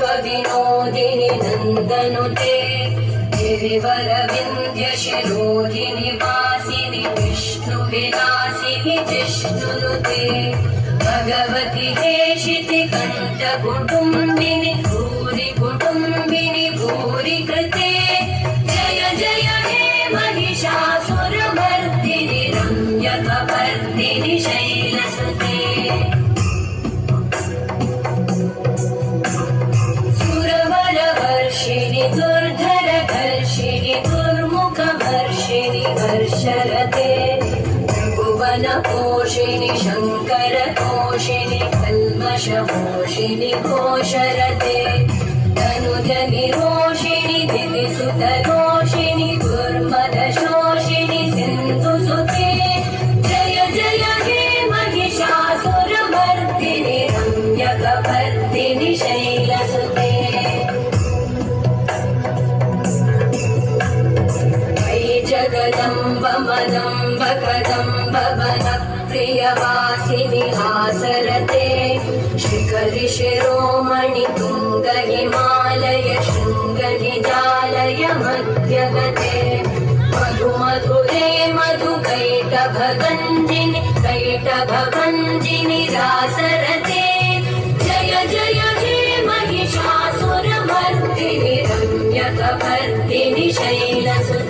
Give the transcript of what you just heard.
विश्वविनोदिनि नन्दनुते गिरिवरविन्ध्यशिरोधिनि वासिनि विष्णुविलासिनि जिष्णुनुते भगवति हेशिति कण्ठकुटुम्बिनि भूरि कुटुम्बिनि भूरि कृते जय जय हे महिषासुरमर्दिनि रम्यकपर्दिनि शैलसुते सुरवरवर्षिणि दुर्धरधर्षिणि दुर्मुखवर्षिणि हर्षरते भुवनपोषिणि शङ्करतोषिणि कल्मषपोषिणि घोषरते तनुजनिरोषिणि दितिसुतरोषिणि दुर्मदशोषिणि सिन्धुसुते जय जय हे महिषासुरमर्दिनि रम्यकपर्दिनि शैलसुते जगदम्ब मदम्ब कदम्ब वनप्रियवासिनि हासरते शिखरि शिरोमणि तुङ्ग हिमालय शृङ्गनिजालय मध्यगते मधुमधुरे कैटभगञ्जिनि रासरते जय जय हे महिषासुरमर्दिनि रम्यकपर्दिनि शैलसुते